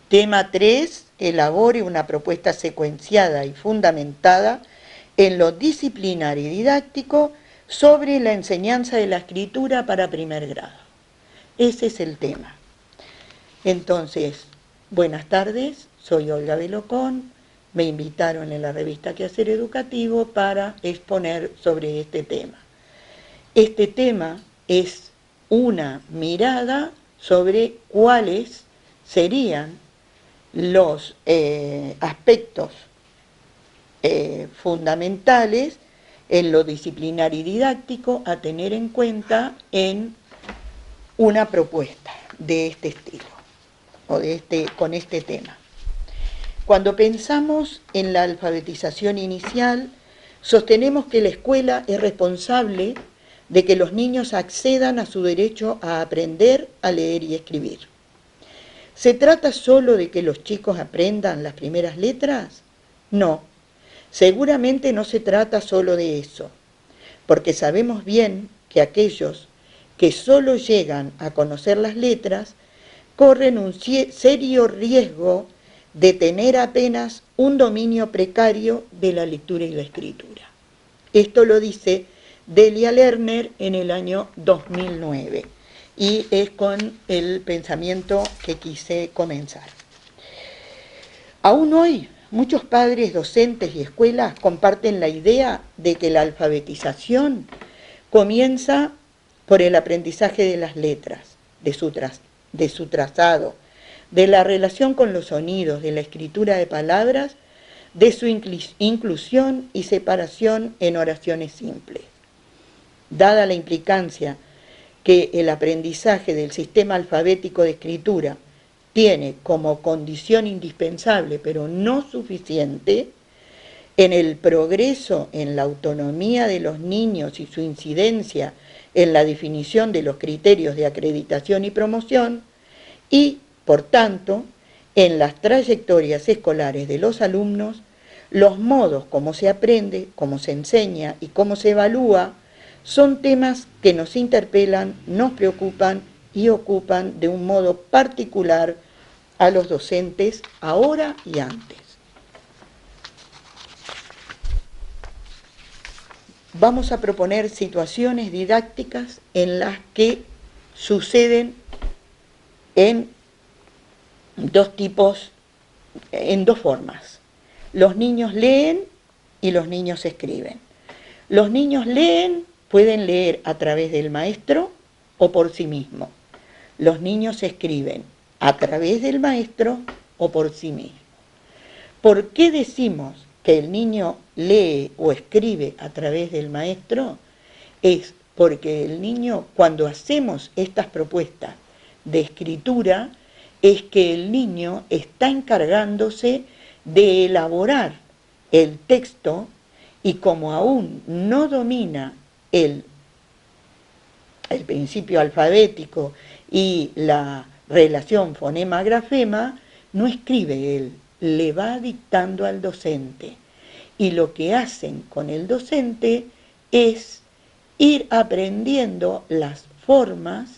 Tema 3. Elabore una propuesta secuenciada y fundamentada en lo disciplinario y didáctico sobre la enseñanza de la escritura para primer grado. Ese es el tema. Entonces, buenas tardes, soy Olga Belocón. Me invitaron en la revista Quehacer Educativo para exponer sobre este tema. Este tema es una mirada sobre cuáles serían los aspectos fundamentales en lo disciplinario y didáctico a tener en cuenta en una propuesta de este estilo o con este tema. Cuando pensamos en la alfabetización inicial, sostenemos que la escuela es responsable de que los niños accedan a su derecho a aprender a leer y escribir. ¿Se trata solo de que los chicos aprendan las primeras letras? No, seguramente no se trata solo de eso, porque sabemos bien que aquellos que solo llegan a conocer las letras corren un serio riesgo de tener apenas un dominio precario de la lectura y la escritura. Esto lo dice Delia Lerner en el año 2009 y es con el pensamiento que quise comenzar. Aún hoy, muchos padres, docentes y escuelas comparten la idea de que la alfabetización comienza por el aprendizaje de las letras, de su trazado, de la relación con los sonidos, de la escritura de palabras, de su inclusión y separación en oraciones simples. Dada la implicancia que el aprendizaje del sistema alfabético de escritura tiene como condición indispensable, pero no suficiente, en el progreso, en la autonomía de los niños y su incidencia en la definición de los criterios de acreditación y promoción, y, por tanto, en las trayectorias escolares de los alumnos, los modos como se aprende, cómo se enseña y cómo se evalúa, son temas que nos interpelan, nos preocupan y ocupan de un modo particular a los docentes ahora y antes. Vamos a proponer situaciones didácticas en las que suceden en dos formas. Los niños leen y los niños escriben. Los niños pueden leer a través del maestro o por sí mismos. Los niños escriben a través del maestro o por sí mismos. ¿Por qué decimos que el niño lee o escribe a través del maestro? Es porque el niño, cuando hacemos estas propuestas de escritura, es que el niño está encargándose de elaborar el texto y como aún no domina el principio alfabético y la relación fonema-grafema, no escribe él, le va dictando al docente. Y lo que hacen con el docente es ir aprendiendo las formas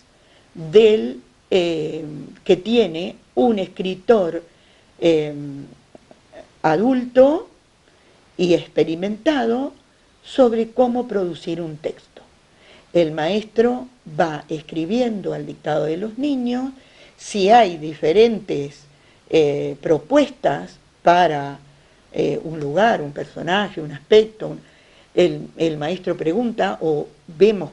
que tiene un escritor adulto y experimentado sobre cómo producir un texto. El maestro va escribiendo al dictado de los niños. Si hay diferentes propuestas para un lugar, un personaje, un aspecto, el maestro pregunta o vemos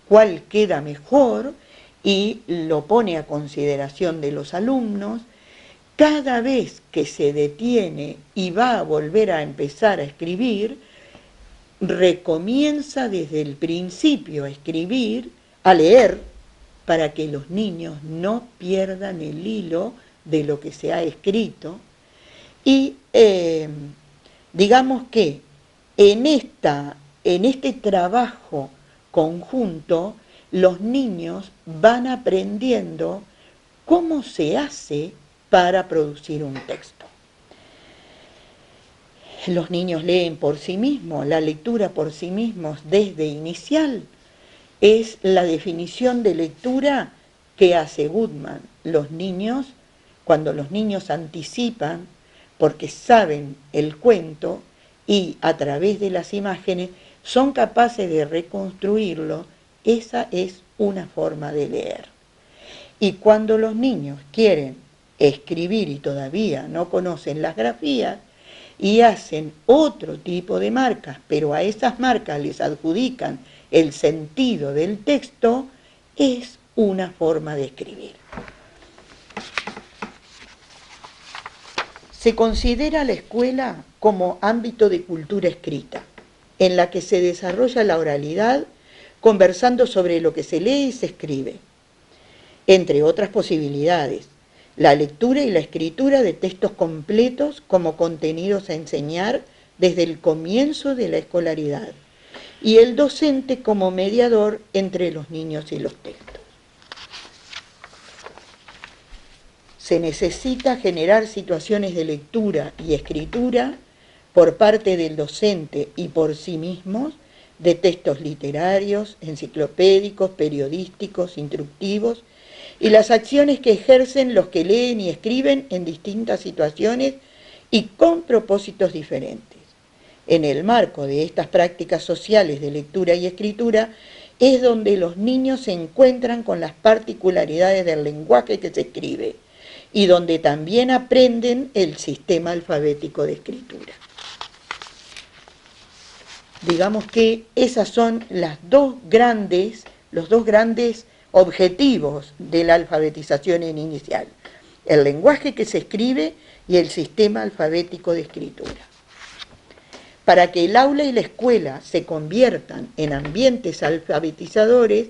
cuál queda mejor y lo pone a consideración de los alumnos. Cada vez que se detiene y va a volver a empezar a escribir, recomienza desde el principio a escribir, a leer, para que los niños no pierdan el hilo de lo que se ha escrito. Y digamos que en este trabajo conjunto, los niños van aprendiendo cómo se hace para producir un texto. Los niños leen por sí mismos, la lectura por sí mismos desde inicial es la definición de lectura que hace Goodman. Los niños cuando los niños anticipan porque saben el cuento y a través de las imágenes son capaces de reconstruirlo, esa es una forma de leer. Y cuando los niños quieren escribir y todavía no conocen las grafías y hacen otro tipo de marcas, pero a esas marcas les adjudican el sentido del texto, es una forma de escribir. Se considera la escuela como ámbito de cultura escrita, en la que se desarrolla la oralidad conversando sobre lo que se lee y se escribe, entre otras posibilidades, la lectura y la escritura de textos completos como contenidos a enseñar desde el comienzo de la escolaridad, y el docente como mediador entre los niños y los textos. Se necesita generar situaciones de lectura y escritura por parte del docente y por sí mismos de textos literarios, enciclopédicos, periodísticos, instructivos, y las acciones que ejercen los que leen y escriben en distintas situaciones y con propósitos diferentes. En el marco de estas prácticas sociales de lectura y escritura es donde los niños se encuentran con las particularidades del lenguaje que se escribe y donde también aprenden el sistema alfabético de escritura. Digamos que esos son los dos grandes objetivos de la alfabetización inicial: el lenguaje que se escribe y el sistema alfabético de escritura. Para que el aula y la escuela se conviertan en ambientes alfabetizadores,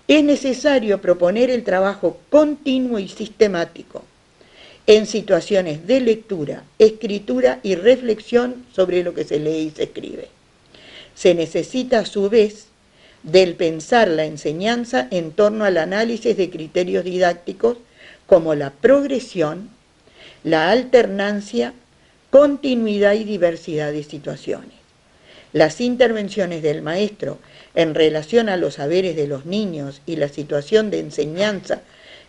es necesario proponer el trabajo continuo y sistemático en situaciones de lectura, escritura y reflexión sobre lo que se lee y se escribe. Se necesita a su vez del pensar la enseñanza en torno al análisis de criterios didácticos como la progresión, la alternancia, continuidad y diversidad de situaciones. Las intervenciones del maestro en relación a los saberes de los niños y la situación de enseñanza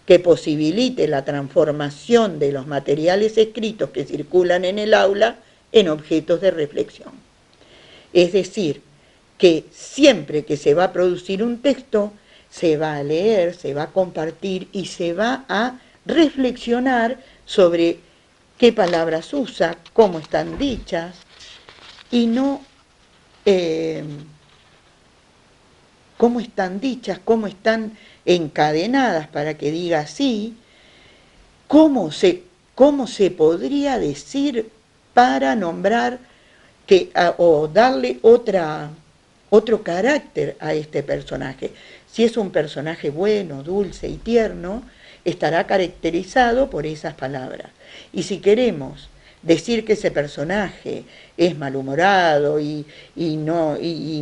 que posibilite la transformación de los materiales escritos que circulan en el aula en objetos de reflexión. Es decir, que siempre que se va a producir un texto, se va a leer, se va a compartir y se va a reflexionar sobre qué palabras usa, cómo están dichas, y no cómo están dichas, cómo están encadenadas para que diga así, cómo se podría decir para nombrar o darle otro carácter a este personaje. Si es un personaje bueno, dulce y tierno, estará caracterizado por esas palabras. Y si queremos decir que ese personaje es malhumorado y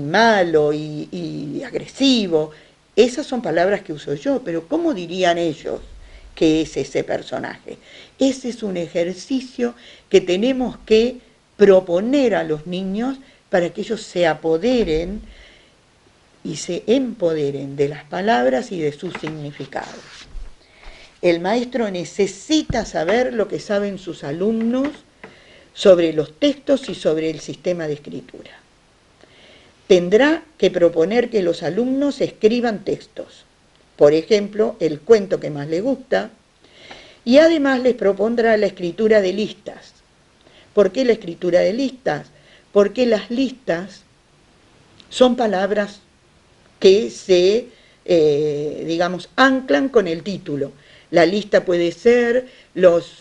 malo y agresivo, esas son palabras que uso yo, pero ¿cómo dirían ellos que es ese personaje? Ese es un ejercicio que tenemos que proponer a los niños para que ellos se apoderen y se empoderen de las palabras y de sus significados. El maestro necesita saber lo que saben sus alumnos sobre los textos y sobre el sistema de escritura. Tendrá que proponer que los alumnos escriban textos, por ejemplo, el cuento que más les gusta, y además les propondrá la escritura de listas. ¿Por qué la escritura de listas? Porque las listas son palabras que se, anclan con el título. La lista puede ser los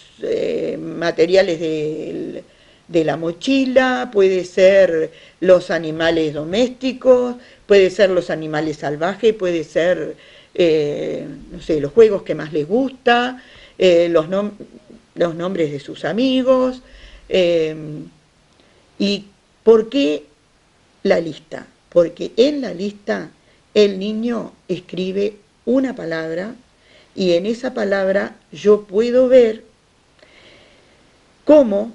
materiales de la mochila, puede ser los animales domésticos, puede ser los animales salvajes, puede ser, los juegos que más les gusta, los nombres de sus amigos. ¿Y por qué la lista? Porque en la lista el niño escribe una palabra y en esa palabra yo puedo ver cómo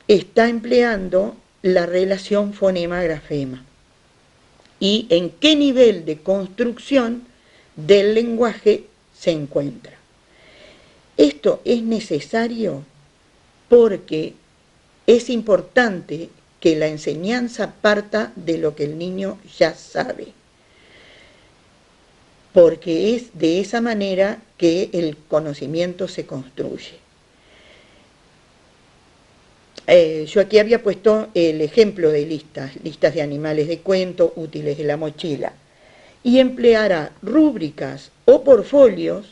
está empleando la relación fonema-grafema y en qué nivel de construcción del lenguaje se encuentra. Esto es necesario porque es importante que la enseñanza parta de lo que el niño ya sabe, porque es de esa manera que el conocimiento se construye. Yo aquí había puesto el ejemplo de listas de animales de cuento, útiles de la mochila, y empleará rúbricas o portfolios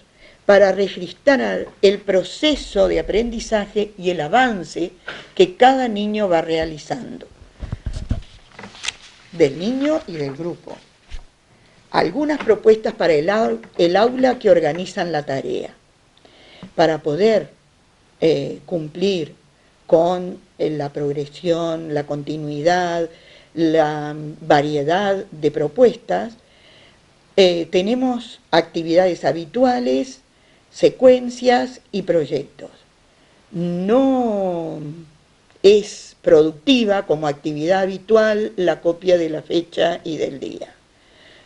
para registrar el proceso de aprendizaje y el avance que cada niño va realizando, del niño y del grupo. Algunas propuestas para el aula que organizan la tarea. Para poder cumplir con la progresión, la continuidad, la variedad de propuestas, tenemos actividades habituales, secuencias y proyectos. No es productiva como actividad habitual la copia de la fecha y del día,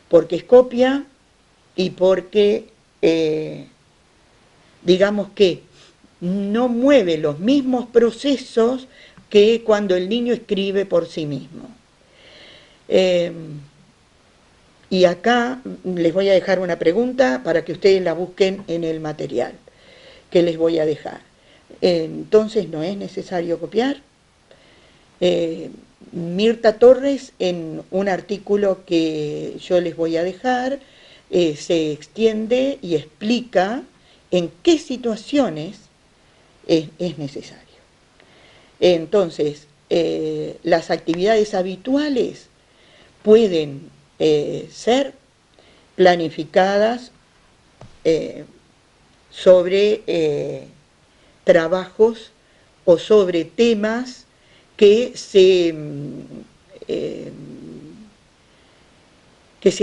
porque es copia y porque, digamos que no mueve los mismos procesos que cuando el niño escribe por sí mismo. Y acá les voy a dejar una pregunta para que ustedes la busquen en el material que les voy a dejar. Entonces, ¿no es necesario copiar? Mirta Torres, en un artículo que yo les voy a dejar, se extiende y explica en qué situaciones es necesario. Entonces, las actividades habituales pueden ser planificadas sobre trabajos o sobre temas que se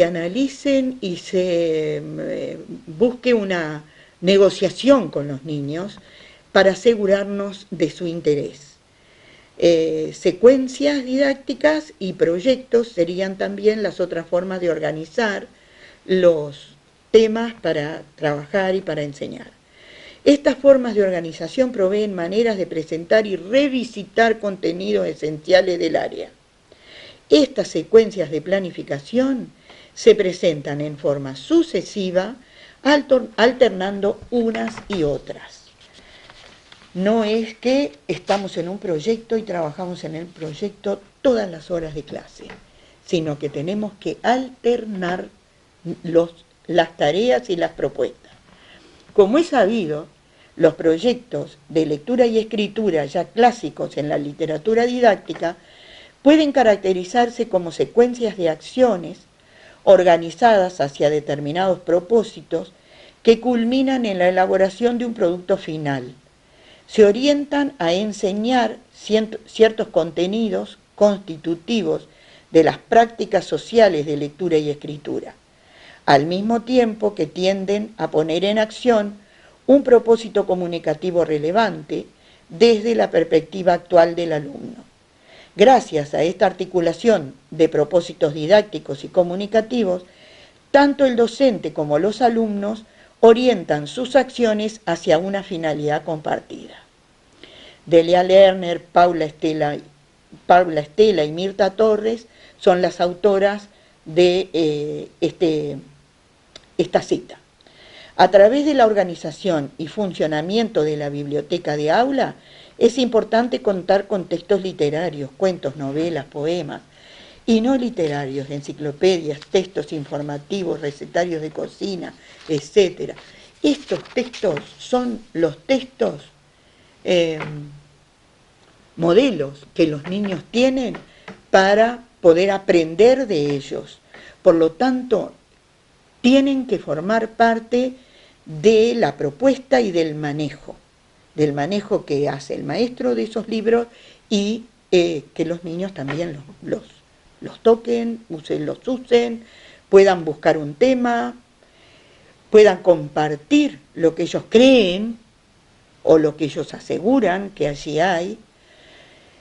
analicen y se busque una negociación con los niños para asegurarnos de su interés. Secuencias didácticas y proyectos serían también las otras formas de organizar los temas para trabajar y para enseñar. Estas formas de organización proveen maneras de presentar y revisitar contenidos esenciales del área. Estas secuencias de planificación se presentan en forma sucesiva, alternando unas y otras. No es que estamos en un proyecto y trabajamos en el proyecto todas las horas de clase, sino que tenemos que alternar las tareas y las propuestas. Como es sabido, los proyectos de lectura y escritura ya clásicos en la literatura didáctica pueden caracterizarse como secuencias de acciones organizadas hacia determinados propósitos que culminan en la elaboración de un producto final. Se orientan a enseñar ciertos contenidos constitutivos de las prácticas sociales de lectura y escritura, al mismo tiempo que tienden a poner en acción un propósito comunicativo relevante desde la perspectiva actual del alumno. Gracias a esta articulación de propósitos didácticos y comunicativos, tanto el docente como los alumnos orientan sus acciones hacia una finalidad compartida. Delia Lerner, Paula Estela y Mirta Torres son las autoras de esta cita. A través de la organización y funcionamiento de la biblioteca de aula, es importante contar con textos literarios, cuentos, novelas, poemas, y no literarios, enciclopedias, textos informativos, recetarios de cocina, etc. Estos textos son los textos modelos que los niños tienen para poder aprender de ellos. Por lo tanto, tienen que formar parte de la propuesta y del manejo que hace el maestro de esos libros y que los niños también los toquen, los usen, puedan buscar un tema, puedan compartir lo que ellos creen o lo que ellos aseguran que allí hay.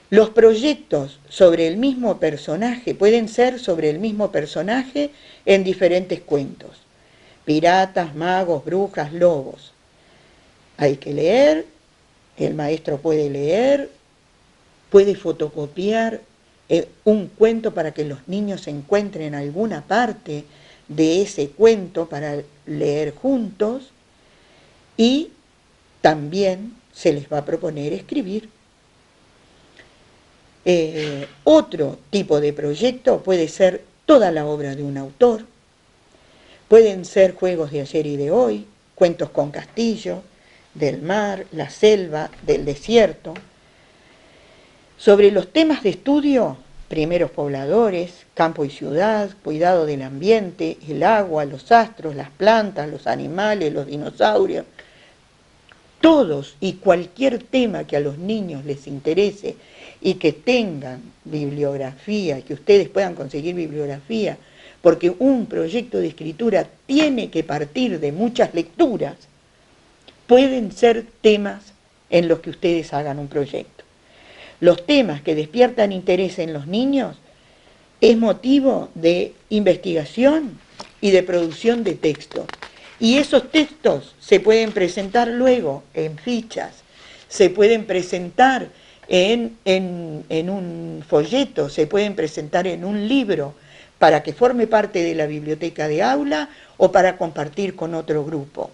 Los proyectos sobre el mismo personaje pueden ser sobre el mismo personaje en diferentes cuentos: piratas, magos, brujas, lobos. Hay que leer, el maestro puede leer, puede fotocopiar un cuento para que los niños encuentren alguna parte de ese cuento para leer juntos, y también se les va a proponer escribir. Otro tipo de proyecto puede ser toda la obra de un autor, pueden ser juegos de ayer y de hoy, cuentos con castillo, del mar, la selva, del desierto. Sobre los temas de estudio, primeros pobladores, campo y ciudad, cuidado del ambiente, el agua, los astros, las plantas, los animales, los dinosaurios, todos y cualquier tema que a los niños les interese y que tengan bibliografía, que ustedes puedan conseguir bibliografía, porque un proyecto de escritura tiene que partir de muchas lecturas, pueden ser temas en los que ustedes hagan un proyecto. Los temas que despiertan interés en los niños es motivo de investigación y de producción de textos. Y esos textos se pueden presentar luego en fichas, se pueden presentar en un folleto, se pueden presentar en un libro para que forme parte de la biblioteca de aula o para compartir con otro grupo.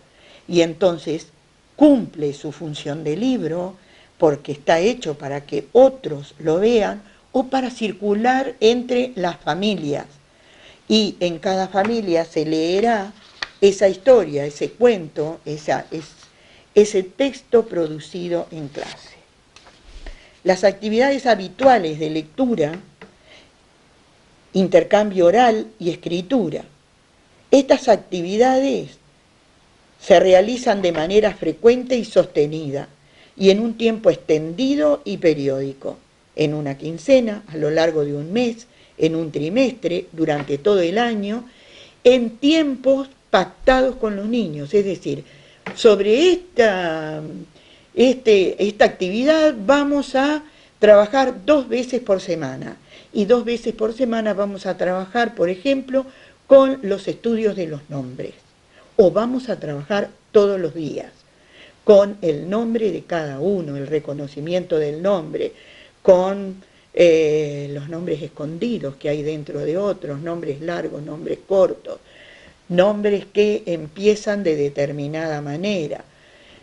Y entonces cumple su función de libro porque está hecho para que otros lo vean o para circular entre las familias. Y en cada familia se leerá esa historia, ese cuento, ese texto producido en clase. Las actividades habituales de lectura, intercambio oral y escritura. Estas actividades se realizan de manera frecuente y sostenida y en un tiempo extendido y periódico, en una quincena, a lo largo de un mes, en un trimestre, durante todo el año, en tiempos pactados con los niños, es decir, sobre esta actividad vamos a trabajar 2 veces por semana, y 2 veces por semana vamos a trabajar, por ejemplo, con los estudios de los nombres, o vamos a trabajar todos los días, con el nombre de cada uno, el reconocimiento del nombre, con los nombres escondidos que hay dentro de otros, nombres largos, nombres cortos, nombres que empiezan de determinada manera,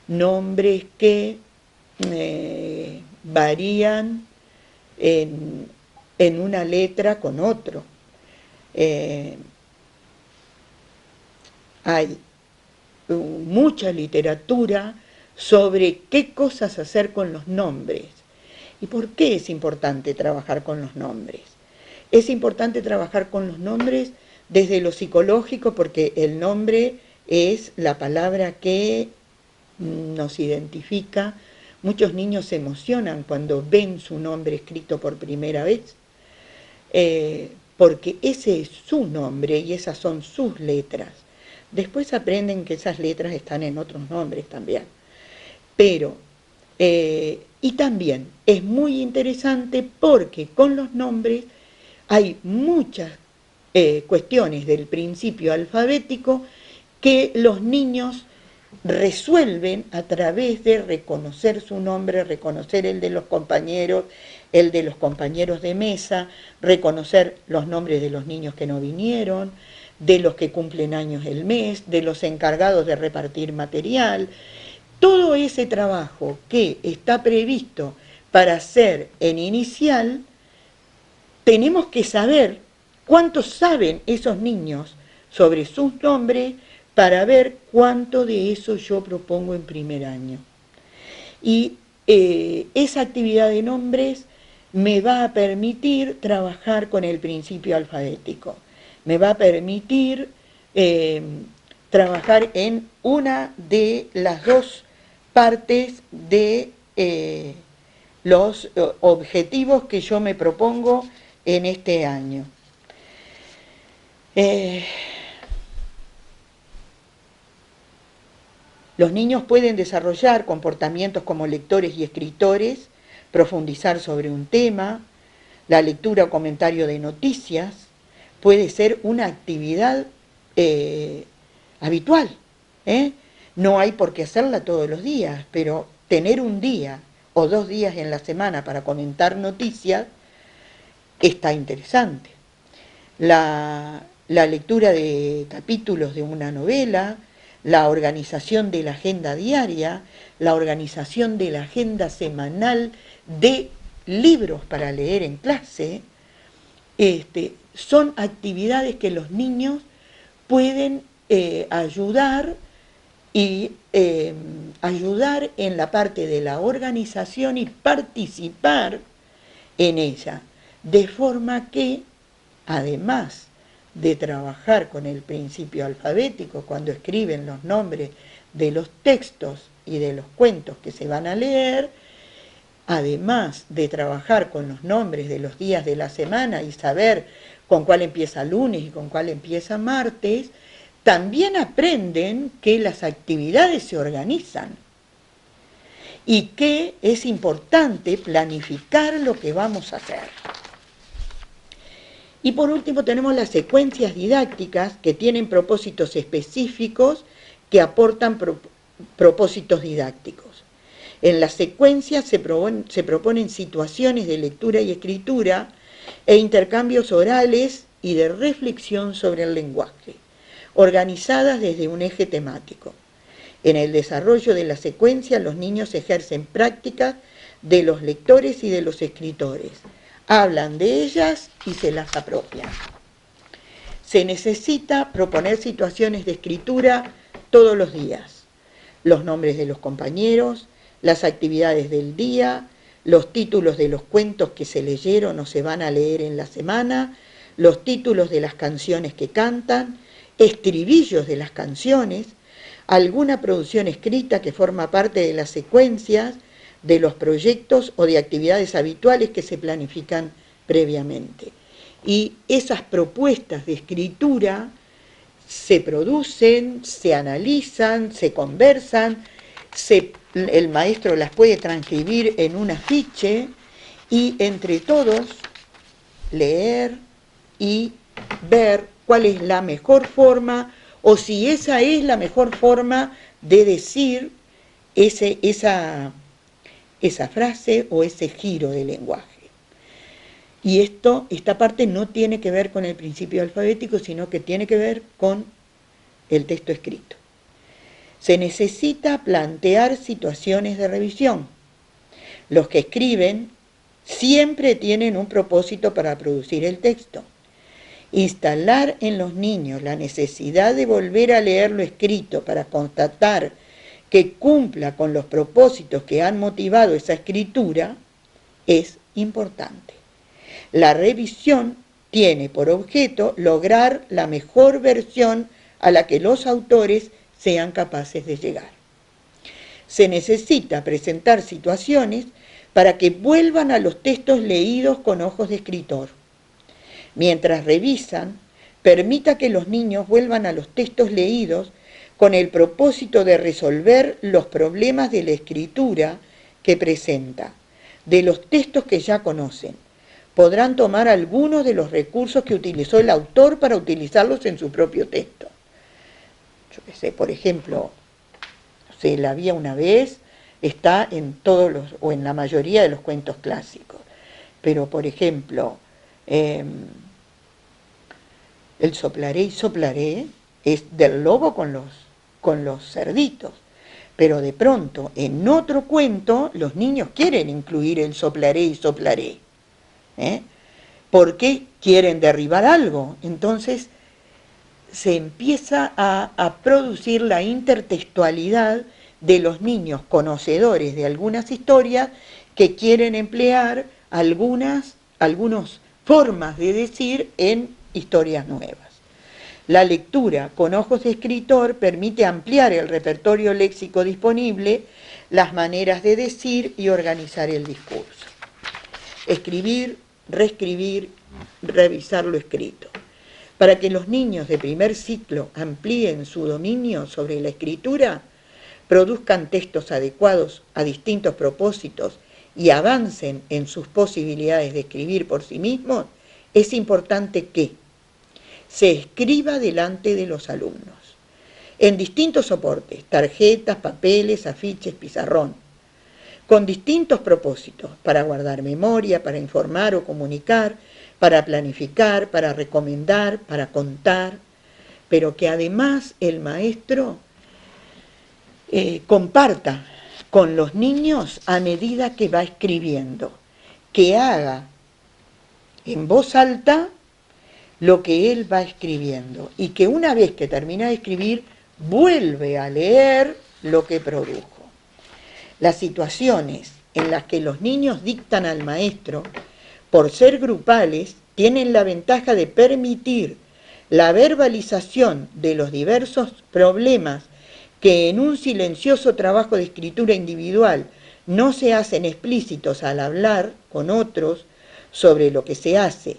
nombres que varían en una letra con otro. Hay mucha literatura sobre qué cosas hacer con los nombres. ¿Y por qué es importante trabajar con los nombres? Es importante trabajar con los nombres desde lo psicológico porque el nombre es la palabra que nos identifica. Muchos niños se emocionan cuando ven su nombre escrito por primera vez, porque ese es su nombre y esas son sus letras. Después aprenden que esas letras están en otros nombres también. Pero, y también es muy interesante porque con los nombres hay muchas cuestiones del principio alfabético que los niños resuelven a través de reconocer su nombre, reconocer el de los compañeros de mesa, reconocer los nombres de los niños que no vinieron, de los que cumplen años el mes, de los encargados de repartir material. Todo ese trabajo que está previsto para hacer en inicial, tenemos que saber cuánto saben esos niños sobre sus nombres para ver cuánto de eso yo propongo en primer año. Y esa actividad de nombres me va a permitir trabajar con el principio alfabético, me va a permitir trabajar en una de las dos partes de los objetivos que yo me propongo en este año. Los niños pueden desarrollar comportamientos como lectores y escritores, profundizar sobre un tema, la lectura o comentario de noticias puede ser una actividad habitual, No hay por qué hacerla todos los días, pero tener un día o 2 días en la semana para comentar noticias está interesante. La lectura de capítulos de una novela, la organización de la agenda diaria, la organización de la agenda semanal de libros para leer en clase, son actividades que los niños pueden ayudar y ayudar en la parte de la organización y participar en ella, de forma que, además de trabajar con el principio alfabético cuando escriben los nombres de los textos y de los cuentos que se van a leer, además de trabajar con los nombres de los días de la semana y saber con cuál empieza lunes y con cuál empieza martes, también aprenden que las actividades se organizan y que es importante planificar lo que vamos a hacer. Y por último tenemos las secuencias didácticas que tienen propósitos específicos que aportan propósitos didácticos. En las secuencias se proponen situaciones de lectura y escritura e intercambios orales y de reflexión sobre el lenguaje, organizadas desde un eje temático. En el desarrollo de la secuencia, los niños ejercen prácticas de los lectores y de los escritores, hablan de ellas y se las apropian. Se necesita proponer situaciones de escritura todos los días, los nombres de los compañeros, las actividades del día, los títulos de los cuentos que se leyeron o se van a leer en la semana, los títulos de las canciones que cantan, estribillos de las canciones, alguna producción escrita que forma parte de las secuencias, de los proyectos o de actividades habituales que se planifican previamente. Y esas propuestas de escritura se producen, se analizan, se conversan, el maestro las puede transcribir en un afiche y entre todos leer y ver cuál es la mejor forma o si esa es la mejor forma de decir esa frase o ese giro de lenguaje. Y esta parte no tiene que ver con el principio alfabético, sino que tiene que ver con el texto escrito. Se necesita plantear situaciones de revisión. Los que escriben siempre tienen un propósito para producir el texto. Instalar en los niños la necesidad de volver a leer lo escrito para constatar que cumpla con los propósitos que han motivado esa escritura es importante. La revisión tiene por objeto lograr la mejor versión a la que los autores sean capaces de llegar. Se necesita presentar situaciones para que vuelvan a los textos leídos con ojos de escritor. Mientras revisan, permita que los niños vuelvan a los textos leídos con el propósito de resolver los problemas de la escritura que presenta, de los textos que ya conocen. Podrán tomar algunos de los recursos que utilizó el autor para utilizarlos en su propio texto. Yo qué sé, por ejemplo, La había una vez, está en todos los, o en la mayoría de los cuentos clásicos. Pero, por ejemplo, el soplaré y soplaré es del lobo con los cerditos. Pero de pronto, en otro cuento, los niños quieren incluir el soplaré y soplaré. Porque quieren derribar algo. Entonces se empieza a producir la intertextualidad de los niños conocedores de algunas historias que quieren emplear algunas formas de decir en historias nuevas. La lectura con ojos de escritor permite ampliar el repertorio léxico disponible, las maneras de decir y organizar el discurso. Escribir, reescribir, revisar lo escrito. Para que los niños de primer ciclo amplíen su dominio sobre la escritura, produzcan textos adecuados a distintos propósitos y avancen en sus posibilidades de escribir por sí mismos, es importante que se escriba delante de los alumnos, en distintos soportes, tarjetas, papeles, afiches, pizarrón, con distintos propósitos, para guardar memoria, para informar o comunicar, para planificar, para recomendar, para contar, pero que además el maestro comparta con los niños a medida que va escribiendo, que haga en voz alta lo que él va escribiendo y que una vez que termina de escribir vuelve a leer lo que produjo. Las situaciones en las que los niños dictan al maestro, por ser grupales, tienen la ventaja de permitir la verbalización de los diversos problemas que en un silencioso trabajo de escritura individual no se hacen explícitos al hablar con otros sobre lo que se hace.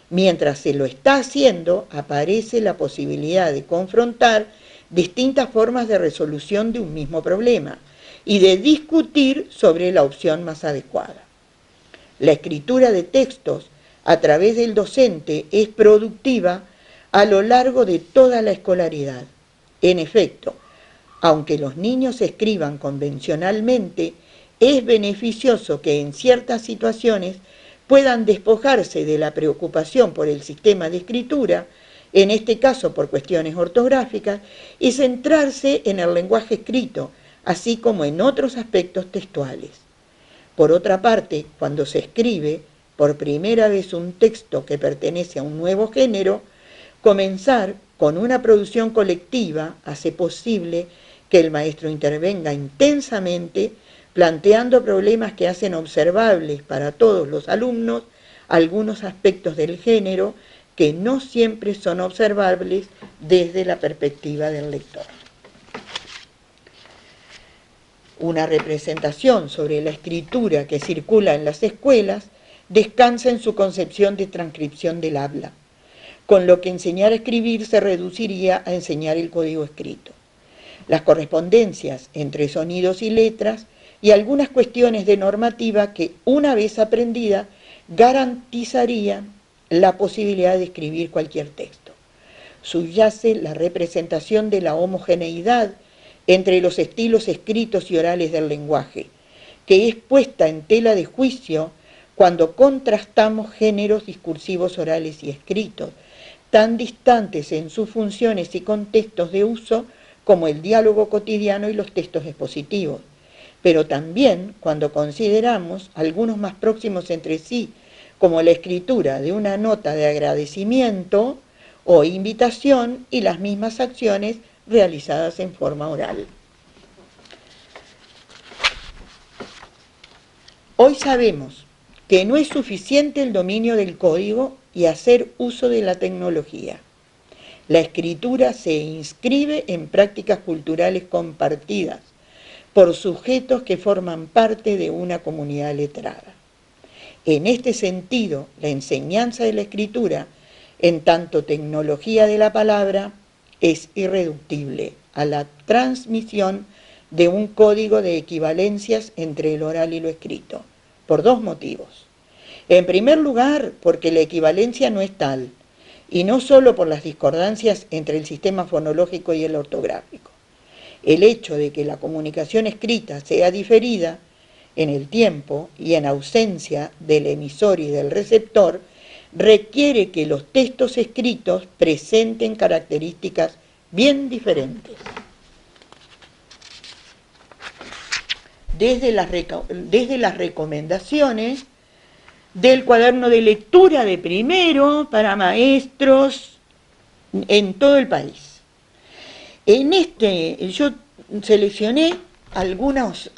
Mientras se lo está haciendo, aparece la posibilidad de confrontar distintas formas de resolución de un mismo problema y de discutir sobre la opción más adecuada. La escritura de textos a través del docente es productiva a lo largo de toda la escolaridad. En efecto, aunque los niños escriban convencionalmente, es beneficioso que en ciertas situaciones puedan despojarse de la preocupación por el sistema de escritura, en este caso por cuestiones ortográficas, y centrarse en el lenguaje escrito, así como en otros aspectos textuales. Por otra parte, cuando se escribe por primera vez un texto que pertenece a un nuevo género, comenzar con una producción colectiva hace posible que el maestro intervenga intensamente, planteando problemas que hacen observables para todos los alumnos algunos aspectos del género que no siempre son observables desde la perspectiva del lector. Una representación sobre la escritura que circula en las escuelas descansa en su concepción de transcripción del habla, con lo que enseñar a escribir se reduciría a enseñar el código escrito. Las correspondencias entre sonidos y letras y algunas cuestiones de normativa que, una vez aprendida, garantizarían la posibilidad de escribir cualquier texto. Subyace la representación de la homogeneidad entre los estilos escritos y orales del lenguaje, que es puesta en tela de juicio cuando contrastamos géneros discursivos orales y escritos, tan distantes en sus funciones y contextos de uso como el diálogo cotidiano y los textos expositivos, pero también cuando consideramos algunos más próximos entre sí, como la escritura de una nota de agradecimiento o invitación y las mismas acciones realizadas en forma oral. Hoy sabemos que no es suficiente el dominio del código y hacer uso de la tecnología. La escritura se inscribe en prácticas culturales compartidas por sujetos que forman parte de una comunidad letrada. En este sentido, la enseñanza de la escritura, en tanto tecnología de la palabra, es irreductible a la transmisión de un código de equivalencias entre el oral y lo escrito, por dos motivos. En primer lugar, porque la equivalencia no es tal, y no solo por las discordancias entre el sistema fonológico y el ortográfico. El hecho de que la comunicación escrita sea diferida en el tiempo y en ausencia del emisor y del receptor, requiere que los textos escritos presenten características bien diferentes. Desde las recomendaciones del cuaderno de lectura de primero para maestros en todo el país. Yo seleccioné algunos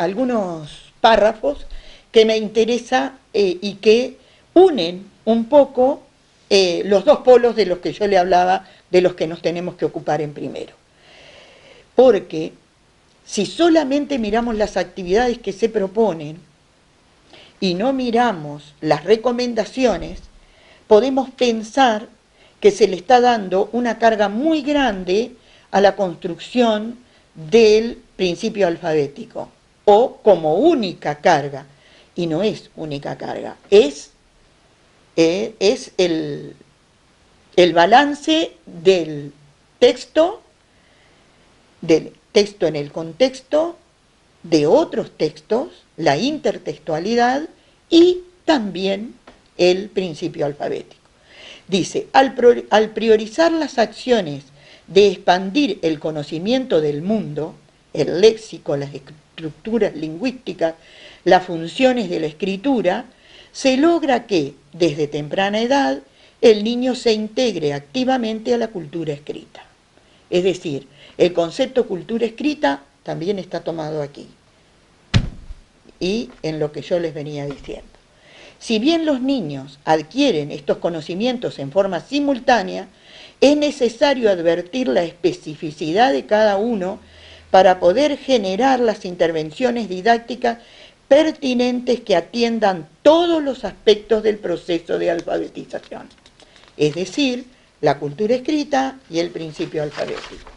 párrafos que me interesa y que unen un poco los dos polos de los que yo le hablaba, de los que nos tenemos que ocupar en primero. Porque si solamente miramos las actividades que se proponen y no miramos las recomendaciones, podemos pensar que se le está dando una carga muy grande a la construcción del principio alfabético, o como única carga, y no es única carga, es el balance del texto del texto en el contexto de otros textos, la intertextualidad y también el principio alfabético. Dice, al priorizar las acciones de expandir el conocimiento del mundo, el léxico, las estructuras lingüísticas, las funciones de la escritura, se logra que, desde temprana edad, el niño se integre activamente a la cultura escrita. Es decir, el concepto cultura escrita también está tomado aquí y en lo que yo les venía diciendo. Si bien los niños adquieren estos conocimientos en forma simultánea, es necesario advertir la especificidad de cada uno para poder generar las intervenciones didácticas pertinentes que atiendan todos los aspectos del proceso de alfabetización, es decir, la cultura escrita y el principio alfabético.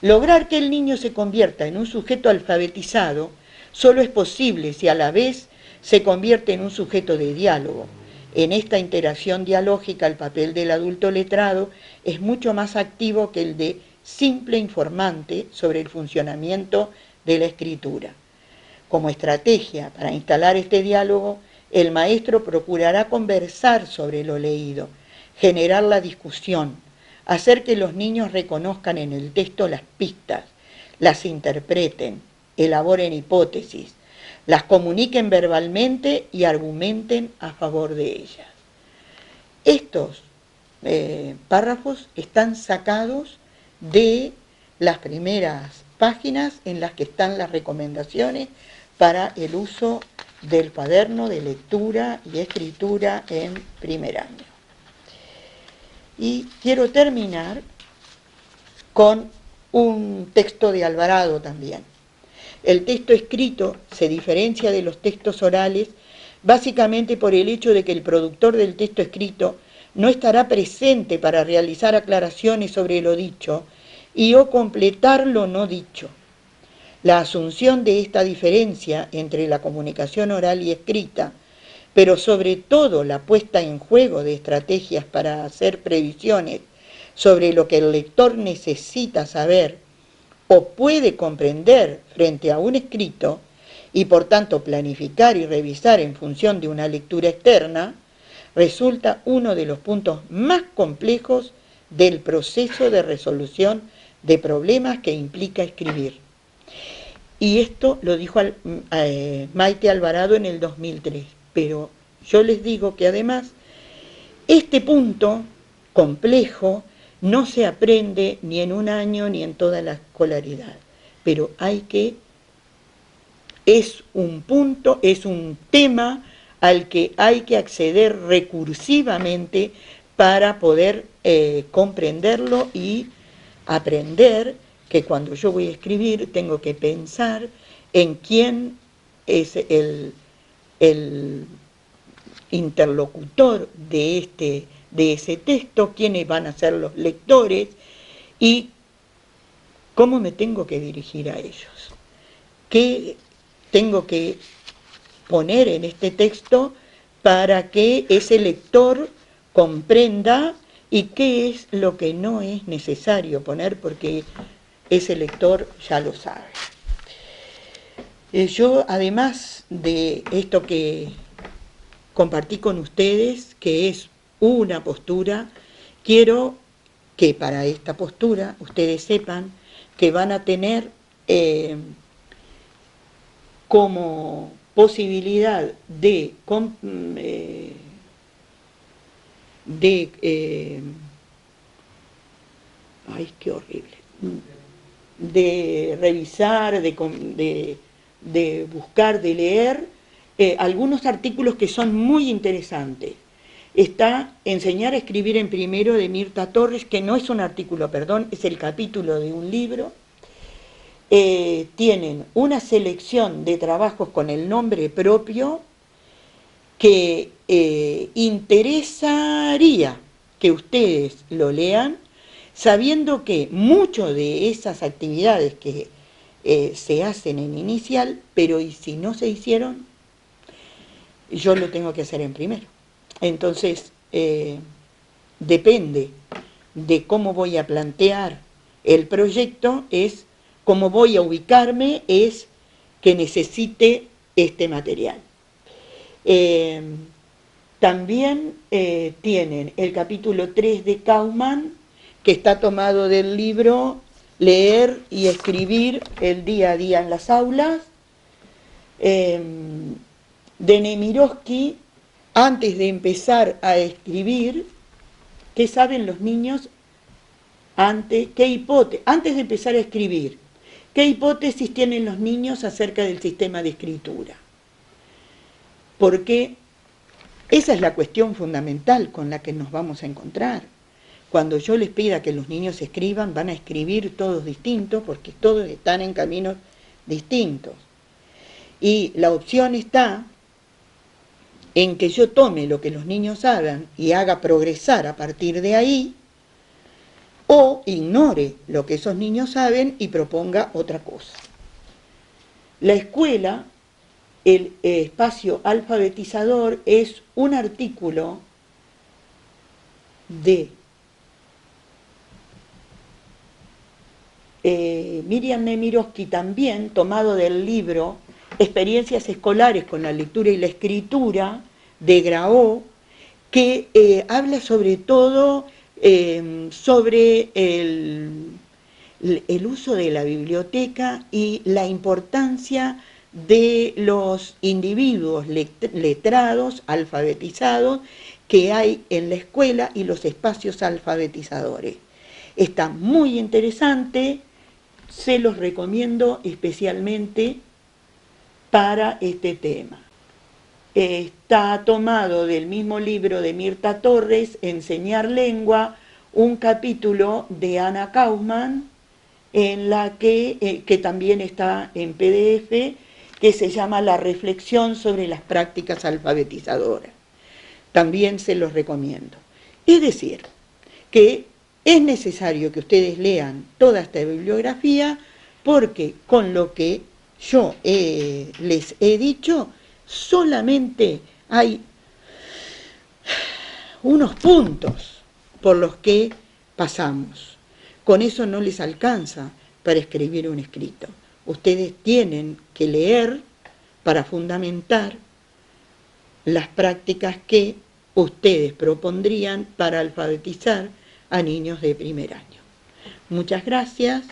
Lograr que el niño se convierta en un sujeto alfabetizado solo es posible si a la vez se convierte en un sujeto de diálogo. En esta interacción dialógica el papel del adulto letrado es mucho más activo que el de simple informante sobre el funcionamiento de la escritura. Como estrategia para instalar este diálogo, el maestro procurará conversar sobre lo leído, generar la discusión, hacer que los niños reconozcan en el texto las pistas, las interpreten, elaboren hipótesis, las comuniquen verbalmente y argumenten a favor de ellas. Estos párrafos están sacados de las primeras páginas en las que están las recomendaciones para el uso del cuaderno de lectura y escritura en primer año. Y quiero terminar con un texto de Alvarado también. El texto escrito se diferencia de los textos orales básicamente por el hecho de que el productor del texto escrito no estará presente para realizar aclaraciones sobre lo dicho y o completar lo no dicho. La asunción de esta diferencia entre la comunicación oral y escrita, pero sobre todo la puesta en juego de estrategias para hacer previsiones sobre lo que el lector necesita saber o puede comprender frente a un escrito y por tanto planificar y revisar en función de una lectura externa, resulta uno de los puntos más complejos del proceso de resolución de problemas que implica escribir. Y esto lo dijo Maite Alvarado en el 2003, pero yo les digo que además este punto complejo no se aprende ni en un año ni en toda la escolaridad, pero es un punto, es un tema al que hay que acceder recursivamente para poder comprenderlo y aprender que cuando yo voy a escribir tengo que pensar en quién es el interlocutor de ese texto, quiénes van a ser los lectores y cómo me tengo que dirigir a ellos. ¿Qué tengo que poner en este texto para que ese lector comprenda y qué es lo que no es necesario poner porque ese lector ya lo sabe? Yo, además de esto que compartí con ustedes, que es una postura, quiero que para esta postura ustedes sepan que van a tener como posibilidad de ay, qué horrible, de revisar, de buscar, de leer algunos artículos que son muy interesantes. Está Enseñar a escribir en primero de Mirta Torres, que no es un artículo, perdón, es el capítulo de un libro. Tienen una selección de trabajos con el nombre propio que interesaría que ustedes lo lean, sabiendo que muchas de esas actividades que se hacen en inicial, pero y si no se hicieron, yo lo tengo que hacer en primero. Entonces, depende de cómo voy a plantear el proyecto, es cómo voy a ubicarme es que necesite este material. También tienen el capítulo 3 de Kauffman, que está tomado del libro Leer y escribir el día a día en las aulas. De Nemirovsky, antes de empezar a escribir, ¿qué saben los niños antes de empezar a escribir? ¿Qué hipótesis tienen los niños acerca del sistema de escritura? Porque esa es la cuestión fundamental con la que nos vamos a encontrar. Cuando yo les pida que los niños escriban, van a escribir todos distintos, porque todos están en caminos distintos. Y la opción está en que yo tome lo que los niños hagan y haga progresar a partir de ahí, o ignore lo que esos niños saben y proponga otra cosa. La escuela, el espacio alfabetizador, es un artículo de Miriam Nemirovsky, también tomado del libro Experiencias escolares con la lectura y la escritura, de Graó, que habla sobre todo sobre el uso de la biblioteca y la importancia de los individuos letrados, alfabetizados, que hay en la escuela y los espacios alfabetizadores. Está muy interesante, se los recomiendo especialmente para este tema. Está tomado del mismo libro de Mirta Torres, Enseñar Lengua, un capítulo de Ana Kauffman, en la que también está en PDF, que se llama La reflexión sobre las prácticas alfabetizadoras. También se los recomiendo. Es decir, que es necesario que ustedes lean toda esta bibliografía, porque con lo que yo les he dicho, solamente hay unos puntos por los que pasamos. Con eso no les alcanza para escribir un escrito. Ustedes tienen que leer para fundamentar las prácticas que ustedes propondrían para alfabetizar a niños de primer año. Muchas gracias.